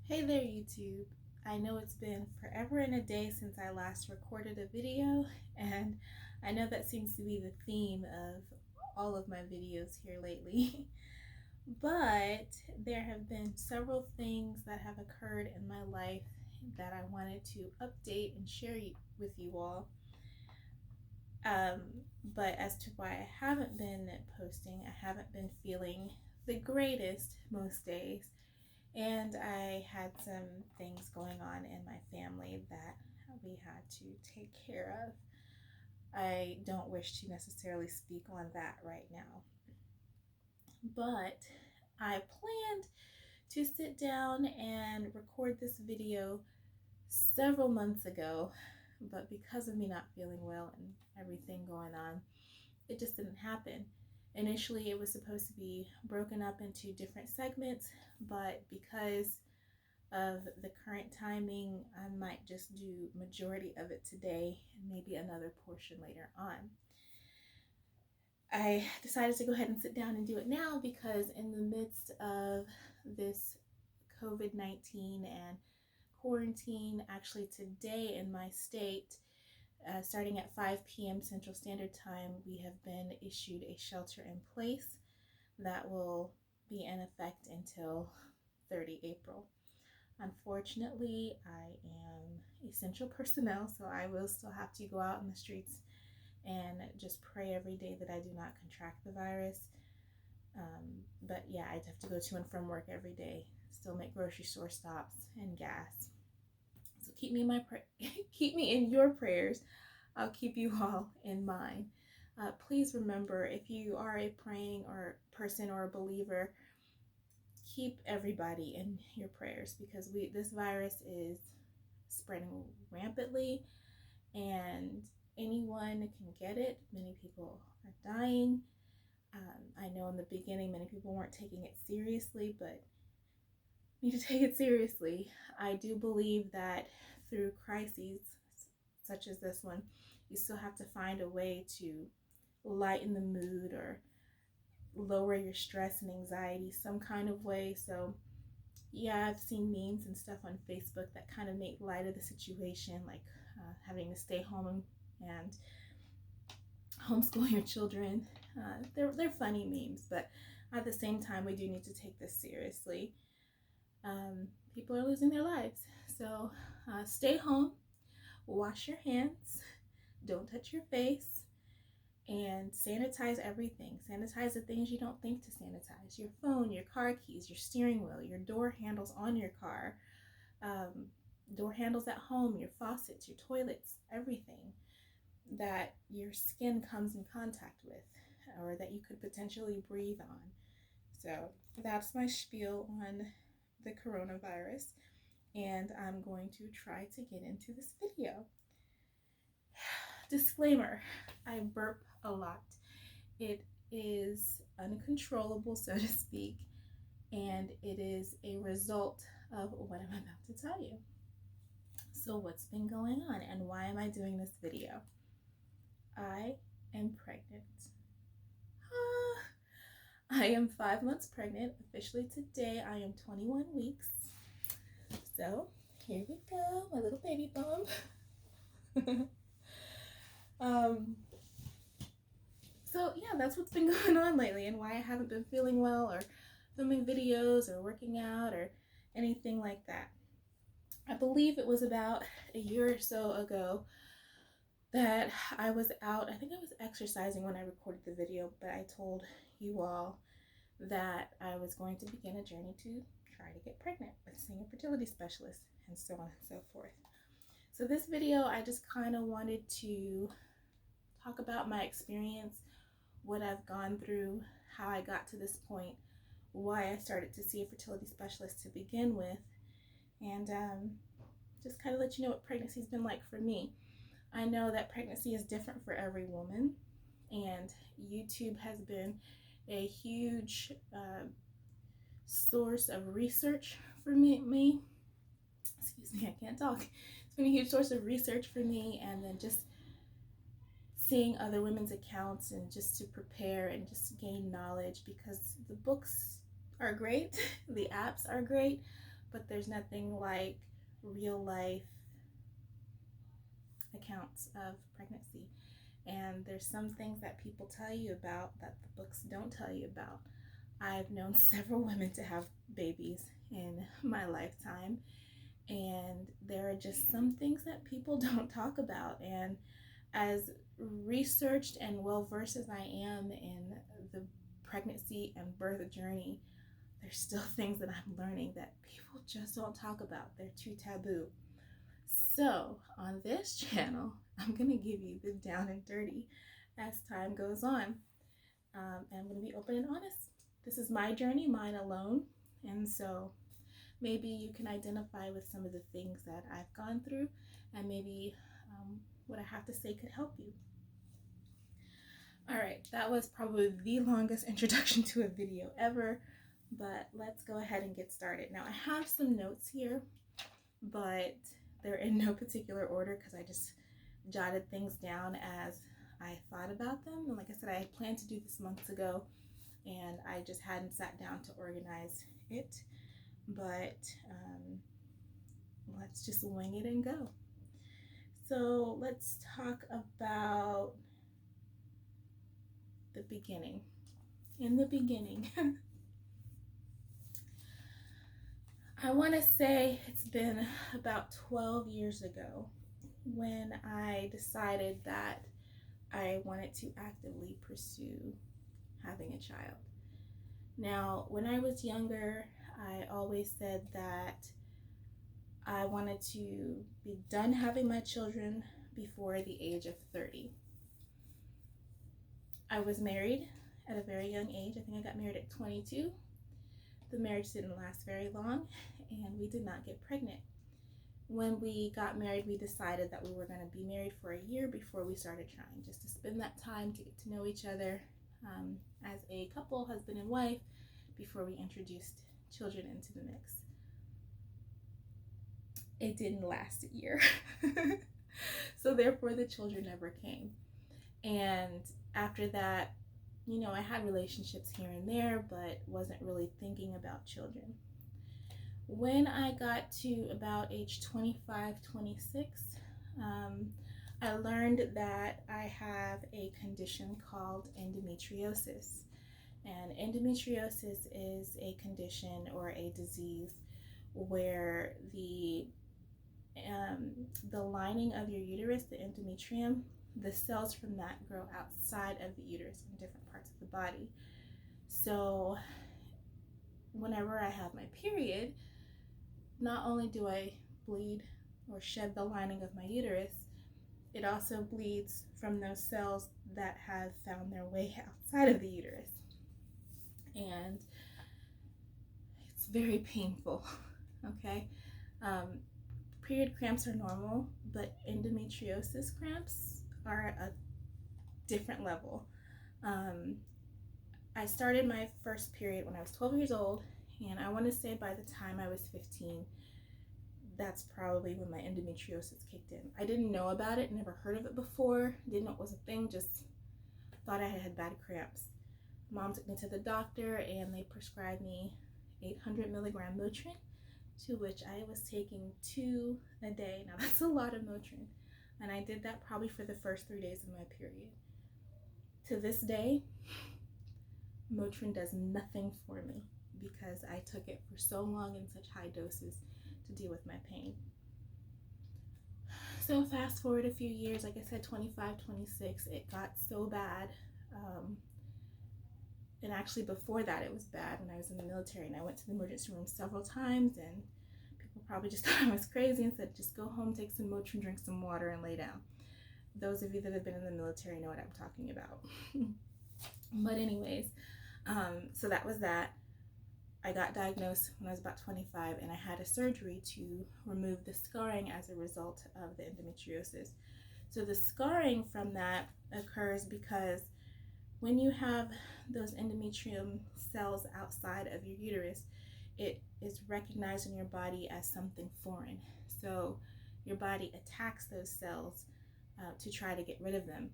Hey there, YouTube. I know it's been forever and a day since I last recorded a video, and I know that seems to be the theme of all of my videos here lately. But there have been several things that have occurred in my life that I wanted to update and share with you all. Um, but as to why I haven't been posting, I haven't been feeling the greatest most days. And I had some things going on in my family that we had to take care of. I don't wish to necessarily speak on that right now, but I planned to sit down and record this video several months ago, but because of me not feeling well and everything going on, it just didn't happen. Initially, it was supposed to be broken up into different segments, but because of the current timing, I might just do majority of it today and maybe another portion later on. I decided to go ahead and sit down and do it now because in the midst of this COVID-19 and quarantine, actually today in my state, starting at 5 p.m. Central Standard Time, we have been issued a shelter in place that will be in effect until 30 April. Unfortunately, I am essential personnel, so I will still have to go out in the streets and just pray every day that I do not contract the virus. But yeah, I'd have to go to and from work every day, still make grocery store stops and gas. So keep me in keep me in your prayers. I'll keep you all in mine. Please remember, if you are a praying or person or a believer, keep everybody in your prayers because this virus is spreading rampantly and anyone can get it. Many people are dying. I know in the beginning many people weren't taking it seriously, but need to take it seriously. I do believe that through crises such as this one, you still have to find a way to lighten the mood or lower your stress and anxiety some kind of way. So yeah, I've seen memes and stuff on Facebook that kind of make light of the situation, like having to stay home and homeschool your children. They're funny memes, but at the same time, we do need to take this seriously. People are losing their lives, so stay home, wash your hands, don't touch your face, and sanitize everything. Sanitize the things you don't think to sanitize. Your phone, your car keys, your steering wheel, your door handles on your car, door handles at home, your faucets, your toilets, everything that your skin comes in contact with or that you could potentially breathe on. So that's my spiel on the coronavirus, and I'm going to try to get into this video. Disclaimer, I burp a lot. It is uncontrollable, so to speak, and it is a result of what I'm about to tell you. So what's been going on and why am I doing this video? I am pregnant. I am 5 months pregnant. Officially today, I am 21 weeks. So here we go, my little baby bump. So yeah, that's what's been going on lately and why I haven't been feeling well or filming videos or working out or anything like that. I believe it was about a year or so ago that I was out. I think I was exercising when I recorded the video, but I told you all that I was going to begin a journey to try to get pregnant with seeing a fertility specialist and so on and so forth. So this video, I just kind of wanted to talk about my experience, what I've gone through, how I got to this point, why I started to see a fertility specialist to begin with, and just kind of let you know what pregnancy's been like for me. I know that pregnancy is different for every woman, and YouTube has been a huge source of research for me. Excuse me, I can't talk. It's been a huge source of research for me, and then just seeing other women's accounts and just to prepare and just gain knowledge, because the books are great, the apps are great, but there's nothing like real life accounts of pregnancy. And there's some things that people tell you about that the books don't tell you about. I've known several women to have babies in my lifetime, and there are just some things that people don't talk about. And as researched and well versed as I am in the pregnancy and birth journey, there's still things that I'm learning that people just don't talk about. They're too taboo. So on this channel, I'm going to give you the down and dirty as time goes on. And I'm going to be open and honest. This is my journey, mine alone. And so maybe you can identify with some of the things that I've gone through, and maybe what I have to say could help you. All right, that was probably the longest introduction to a video ever, but let's go ahead and get started. Now, I have some notes here, but they're in no particular order because I just jotted things down as I thought about them. And like I said, I had planned to do this months ago, and I just hadn't sat down to organize it. But let's just wing it and go. So let's talk about the beginning. In the beginning, I want to say it's been about 12 years ago when I decided that I wanted to actively pursue having a child. Now, when I was younger, I always said that I wanted to be done having my children before the age of 30. I was married at a very young age. I think I got married at 22. The marriage didn't last very long, and we did not get pregnant. When we got married, we decided that we were going to be married for a year before we started trying, just to spend that time to get to know each other as a couple, husband and wife, before we introduced children into the mix. It didn't last a year. So therefore the children never came. And after that, you know, I had relationships here and there, but wasn't really thinking about children. When I got to about age 25, 26, I learned that I have a condition called endometriosis. And endometriosis is a condition or a disease where the lining of your uterus, the endometrium, the cells from that grow outside of the uterus in different parts of the body. So whenever I have my period, not only do I bleed or shed the lining of my uterus, it also bleeds from those cells that have found their way outside of the uterus. And it's very painful, okay? Period cramps are normal, but endometriosis cramps are a different level. I started my first period when I was 12 years old, and I want to say by the time I was 15, that's probably when my endometriosis kicked in. I didn't know about it, never heard of it before, didn't know it was a thing, just thought I had bad cramps. Mom took me to the doctor, and they prescribed me 800 milligram Motrin, to which I was taking 2 a day. Now that's a lot of Motrin, and I did that probably for the first 3 days of my period. To this day, Motrin does nothing for me because I took it for so long in such high doses to deal with my pain. So fast forward a few years, like I said, 25, 26, it got so bad. And actually before that, it was bad when I was in the military, and I went to the emergency room several times, and people probably just thought I was crazy and said, just go home, take some Motrin, drink some water, and lay down. Those of you that have been in the military know what I'm talking about. But anyways, so that was that. I got diagnosed when I was about 25, and I had a surgery to remove the scarring as a result of the endometriosis. So the scarring from that occurs because when you have those endometrium cells outside of your uterus, it is recognized in your body as something foreign. So your body attacks those cells to try to get rid of them.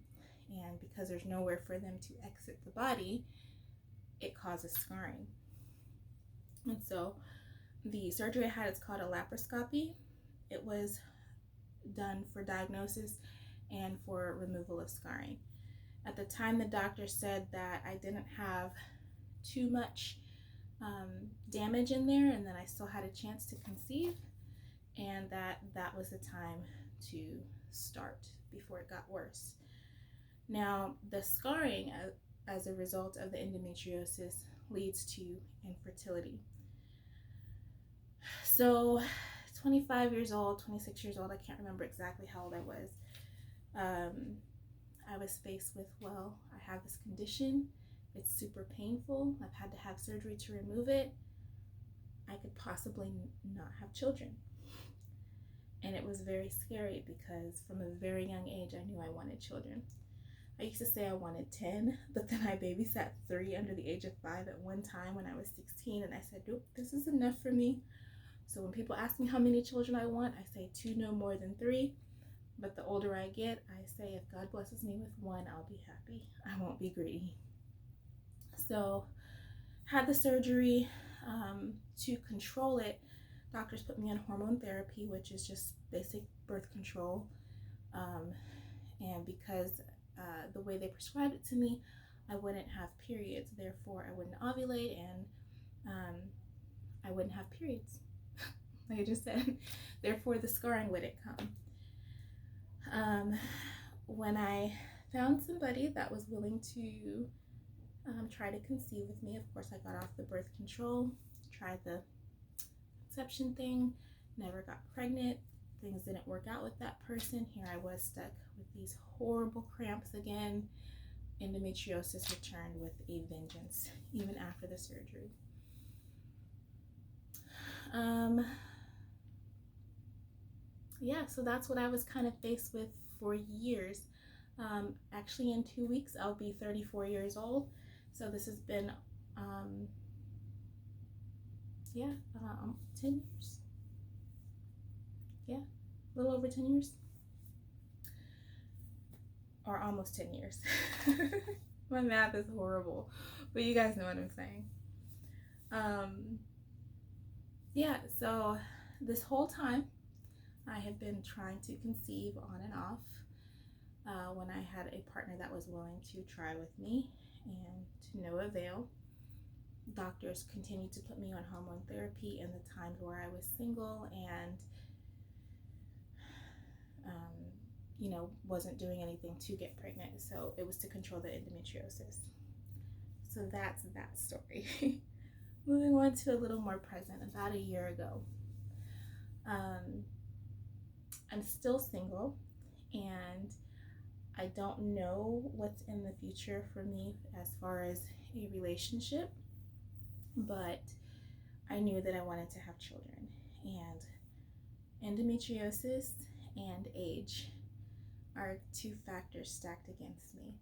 And because there's nowhere for them to exit the body, it causes scarring. And so The surgery I had is called a laparoscopy. It was done for diagnosis and for removal of scarring. At the time, the doctor said that I didn't have too much damage in there and that I still had a chance to conceive, and that was the time to start before it got worse. Now, the scarring as a result of the endometriosis leads to infertility. So 25 years old, 26 years old, I can't remember exactly how old I was. I was faced with, well, I have this condition. It's super painful. I've had to have surgery to remove it. I could possibly not have children. And it was very scary because from a very young age, I knew I wanted children. I used to say I wanted 10, but then I babysat 3 under the age of 5 at one time when I was 16, and I said, nope, this is enough for me. So when people ask me how many children I want, I say 2, no more than 3. But the older I get, I say if God blesses me with 1, I'll be happy. I won't be greedy. So had the surgery to control it. Doctors put me on hormone therapy, which is just basic birth control. And because the way they prescribed it to me, I wouldn't have periods. Therefore, I wouldn't ovulate and I wouldn't have periods. Like I just said. Therefore, the scarring wouldn't come. When I found somebody that was willing to try to conceive with me, of course, I got off the birth control, tried the conception thing, never got pregnant. Things didn't work out with that person. Here I was stuck with these horrible cramps again. Endometriosis returned with a vengeance, even after the surgery. Yeah, so that's what I was kind of faced with for years. Actually, in 2 weeks, I'll be 34 years old. So this has been, 10 years. Yeah, a little over 10 years. Or almost 10 years. My math is horrible, but you guys know what I'm saying. Yeah, so this whole time, I have been trying to conceive on and off. When I had a partner that was willing to try with me, and to no avail. Doctors continued to put me on hormone therapy in the times where I was single and wasn't doing anything to get pregnant. So it was to control the endometriosis. So that's that story. Moving on to a little more present. About a year ago, I'm still single, and I don't know what's in the future for me as far as a relationship, but I knew that I wanted to have children. And endometriosis and age are 2 factors stacked against me.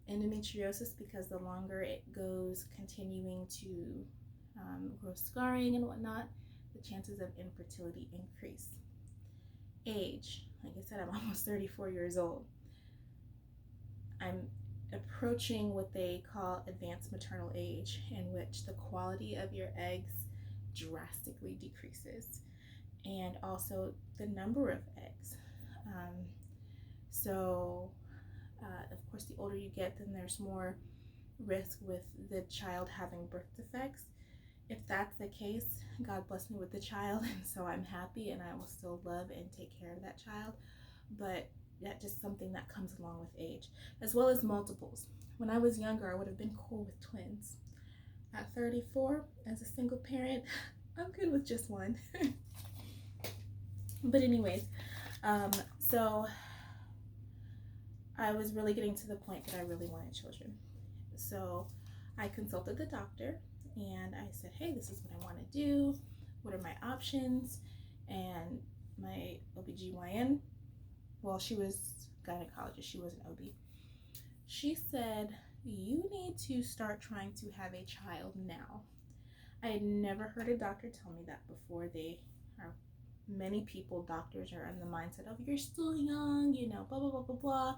Endometriosis, because the longer it goes continuing to grow scarring and whatnot, the chances of infertility increase. Age, like I said, I'm almost 34 years old. I'm approaching what they call advanced maternal age, in which the quality of your eggs drastically decreases, and also the number of eggs. Of course, the older you get, then there's more risk with the child having birth defects. If that's the case, God bless me with the child, and so I'm happy, and I will still love and take care of that child. But that's just something that comes along with age, as well as multiples. When I was younger, I would have been cool with twins. At 34, as a single parent, I'm good with just one. But anyways, so I was really getting to the point that I really wanted children. So I consulted the doctor and I said, hey, this is what I want to do. What are my options? And my OBGYN, well, she was gynecologist, she wasn't OB. She said, you need to start trying to have a child now. I had never heard a doctor tell me that before. Many people, doctors, are in the mindset of, you're still young, blah, blah, blah, blah, blah.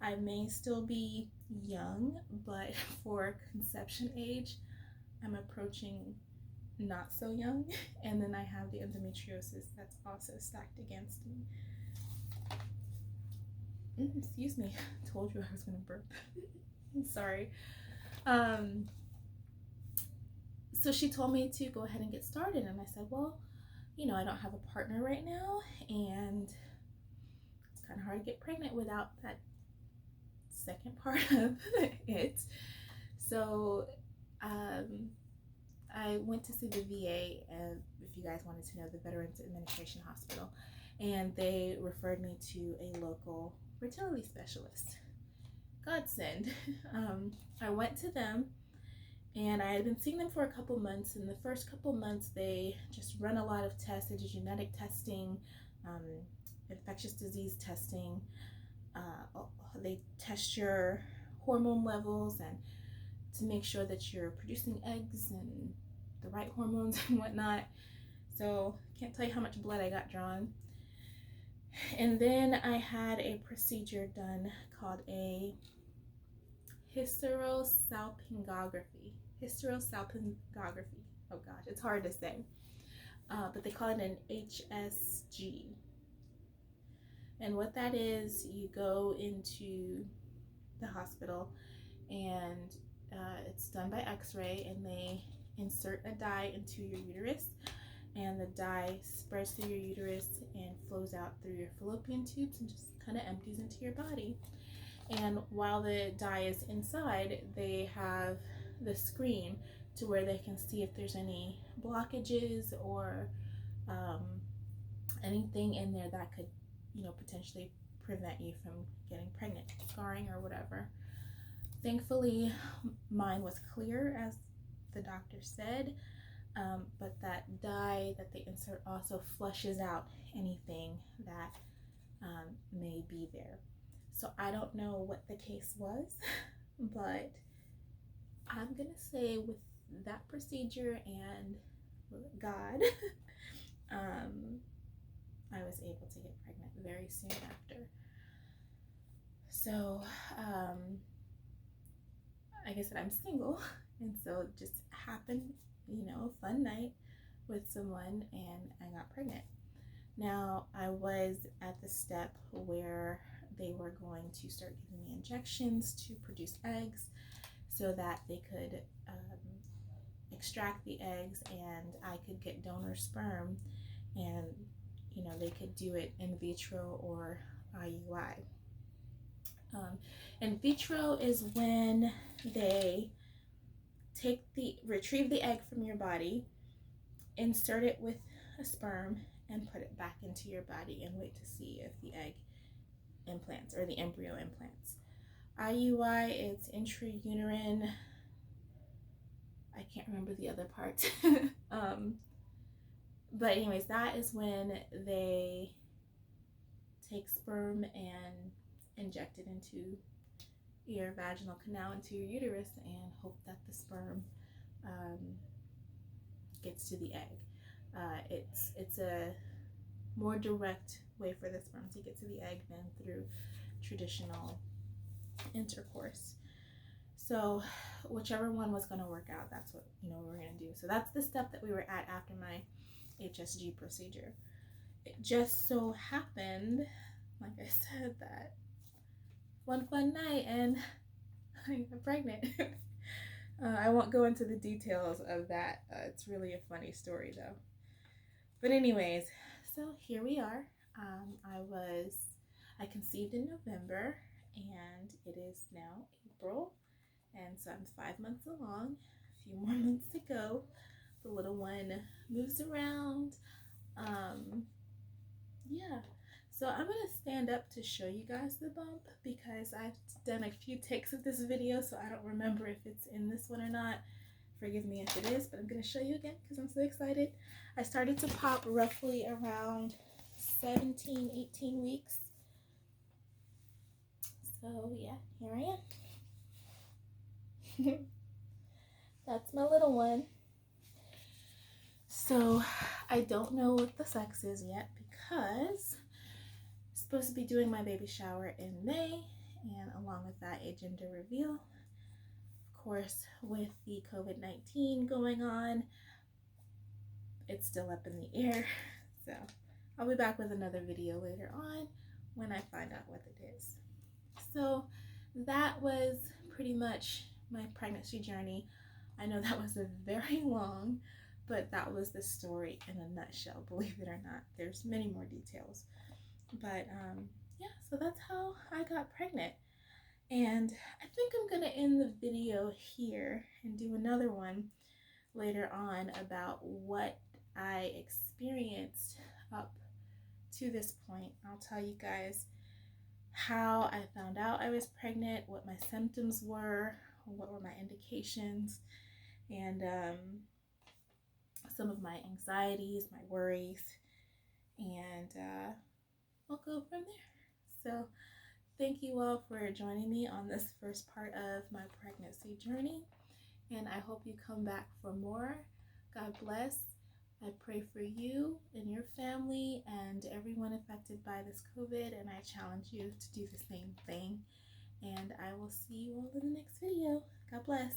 I may still be young, but for conception age, I'm approaching not so young, and then I have the endometriosis that's also stacked against me. Excuse me, I told you I was gonna burp. I'm sorry. So she told me to go ahead and get started, and I said, well, I don't have a partner right now, and it's kind of hard to get pregnant without that second part of it. So I went to see the VA, and if you guys wanted to know, the Veterans Administration Hospital, and they referred me to a local fertility specialist. Godsend. I went to them, and I had been seeing them for a couple months. In the first couple months, they just run a lot of tests. They do genetic testing, infectious disease testing. They test your hormone levels and to make sure that you're producing eggs and the right hormones and whatnot. So can't tell you how much blood I got drawn. And then I had a procedure done called a hysterosalpingography. Hysterosalpingography. Oh gosh, it's hard to say. But they call it an HSG. And what that is, you go into the hospital, and it's done by x-ray, and they insert a dye into your uterus, and the dye spreads through your uterus and flows out through your fallopian tubes and just kind of empties into your body. And while the dye is inside, they have the screen to where they can see if there's any blockages or anything in there that could, potentially prevent you from getting pregnant, scarring or whatever. Thankfully, mine was clear, as the doctor said, but that dye that they insert also flushes out anything that may be there. So I don't know what the case was, but I'm gonna say with that procedure and God, I was able to get pregnant very soon after. So, like I said, I'm single, and so it just happened, fun night with someone, and I got pregnant. Now, I was at the step where they were going to start giving me injections to produce eggs so that they could extract the eggs and I could get donor sperm, and they could do it in vitro or IUI. In vitro is when they retrieve the egg from your body, insert it with a sperm, and put it back into your body and wait to see if the egg implants or the embryo implants. IUI is intrauterine. I can't remember the other part. But anyways, that is when they take sperm and inject it into your vaginal canal, into your uterus, and hope that the sperm gets to the egg. It's a more direct way for the sperm to get to the egg than through traditional intercourse. So whichever one was going to work out, that's what we were going to do. So that's the step that we were at after my HSG procedure. It just so happened, like I said, that one fun night and I got pregnant. I won't go into the details of that. It's really a funny story though. But anyways, so here we are. I conceived in November, and it is now April, and so I'm 5 months along, a few more months to go. The little one moves around. Yeah, so I'm gonna stand up to show you guys the bump because I've done a few takes of this video, so I don't remember if it's in this one or not. Forgive me if it is, but I'm gonna show you again because I'm so excited. I started to pop roughly around 17, 18 weeks. So yeah, here I am. That's my little one. So I don't know what the sex is yet because I'm supposed to be doing my baby shower in May, and along with that, a gender reveal. Of course, with the COVID-19 going on, it's still up in the air. So I'll be back with another video later on when I find out what it is. So that was pretty much my pregnancy journey. I know that was a very long, but that was the story in a nutshell, believe it or not. There's many more details. But yeah, so that's how I got pregnant. And I think I'm gonna end the video here and do another one later on about what I experienced up to this point. I'll tell you guys how I found out I was pregnant, what my symptoms were, what were my indications, and some of my anxieties, my worries, and we'll go from there. So thank you all for joining me on this first part of my pregnancy journey, and I hope you come back for more. God bless. I pray for you and your family and everyone affected by this COVID, and I challenge you to do the same thing. And I will see you all in the next video. God bless.